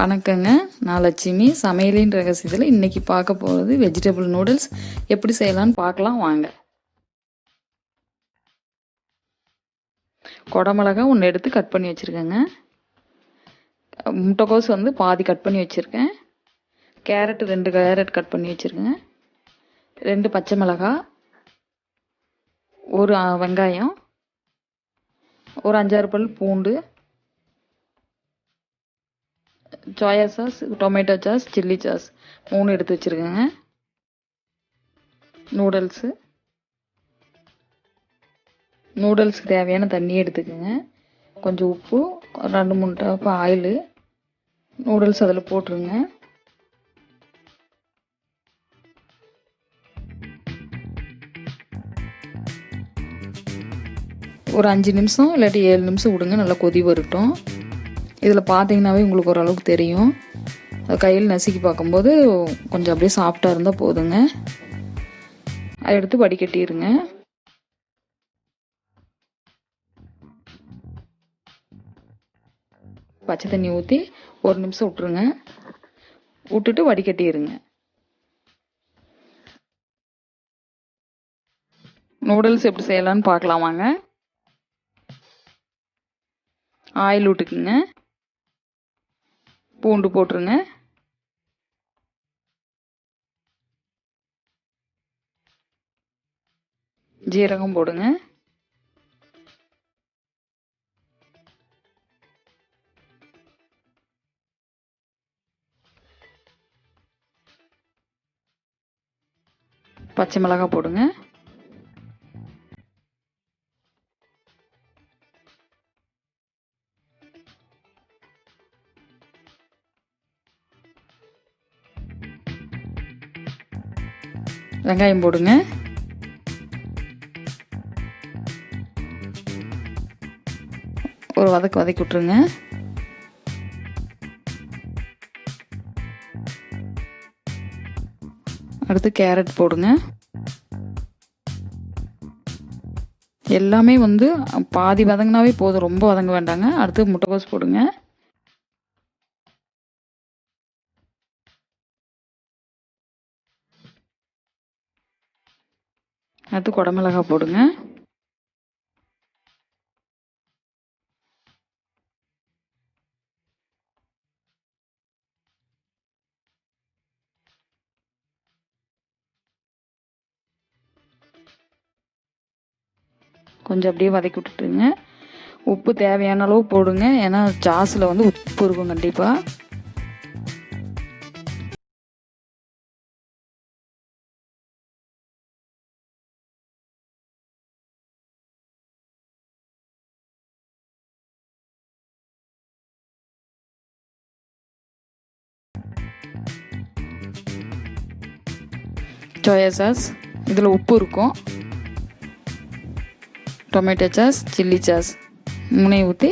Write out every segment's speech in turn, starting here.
வணக்கங்க. நான் லட்சுமி. சமையலின் ரகசியத்தில் இன்றைக்கி பார்க்க போகிறது வெஜிடபிள் நூடுல்ஸ் எப்படி செய்யலான்னு பார்க்கலாம் வாங்க. குடமிளகா ஒன்று எடுத்து கட் பண்ணி வச்சுருக்கேங்க. முட்டைக்கோஸ் பாதி கட் பண்ணி வச்சுருக்கேன். கேரட் 2 கேரட் கட் பண்ணி வச்சுருக்கேன். 2 பச்சை மிளகாய், ஒரு வெங்காயம், ஒரு 5-6 பல் பூண்டு, soya sauce, tomato sauce, chilli sauce 3 எடுத்து வச்சுருக்கேங்க. நூடுல்ஸுக்கு தேவையான தண்ணி எடுத்துக்கோங்க. கொஞ்சம் உப்பு, 2-3 டப் ஆயிலு. நூடுல்ஸ் அதில் போட்டுருங்க. ஒரு 5 நிமிஷம் இல்லாட்டி 7 நிமிஷம் விடுங்க, நல்லா கொதி வரட்டும். இதில் பார்த்தீங்கன்னாவே உங்களுக்கு ஓரளவுக்கு தெரியும். அது கையில் நசுக்கி பார்க்கும்போது கொஞ்சம் அப்படியே சாஃப்டாக இருந்தால் போதுங்க. அதை எடுத்து வடிகட்டிடுங்க. பச்சை தண்ணி ஊற்றி 1 நிமிஷம் விட்டுருங்க. விட்டுட்டு வடிகட்டிடுங்க. நூடுல்ஸ் எப்படி செய்யலான்னு பார்க்கலாம் வாங்க. ஆயில் விட்டுக்குங்க. பூண்டு போட்டுருங்க. ஜீரகம் போடுங்க. பச்சை மிளகாய் போடுங்க. வெங்காயம் போடுங்க. ஒரு வதக்கி விட்டுருங்க. அடுத்து கேரட் போடுங்க. எல்லாமே பாதி வதங்கினாவே போதும், ரொம்ப வதங்க வேண்டாங்க. அடுத்து முட்டைக்கோஸ் போடுங்க. அடுத்து குடமிளகாய் போடுங்க. கொஞ்சம் அப்படியே வதக்கி விட்டுட்டுங்க. உப்பு தேவையான அளவு போடுங்க, ஏன்னா சாஸில் உப்பு இருக்கும் கண்டிப்பாக. சோயா சாஸ், இதில் உப்பு இருக்கும். டொமேட்டோ சாஸ், சில்லி சாஸ் 3 ஊற்றி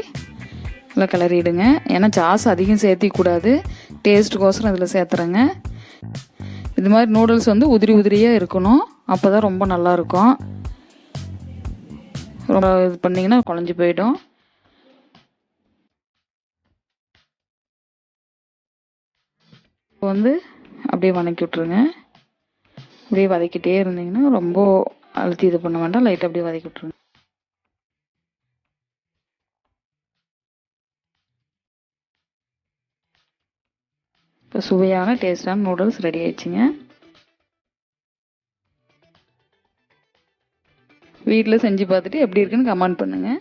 நல்லா கிளறிடுங்க. ஏன்னா சாஸ் அதிகம் சேர்த்திக்கூடாது, டேஸ்ட்டுக்கோசரம் இதில் சேர்த்துறேங்க. இது மாதிரி நூடுல்ஸ் உதிரி உதிரியாக இருக்கணும், அப்போ தான் ரொம்ப நல்லாயிருக்கும். ரொம்ப இது பண்ணிங்கன்னா குழஞ்சி போயிடும். இப்போ அப்படியே வதக்கி விட்ருங்க. அப்படியே வதக்கிட்டே இருந்தீங்கன்னா ரொம்ப அழுத்தி இது பண்ண வேண்டாம், லைட்டாக அப்படியே வதக்கி விட்ருங்க. இப்போ சுவையான டேஸ்டான நூடுல்ஸ் ரெடி ஆயிடுச்சுங்க. வீட்டில் செஞ்சு பார்த்துட்டு எப்படி இருக்குன்னு கமெண்ட் பண்ணுங்கள்.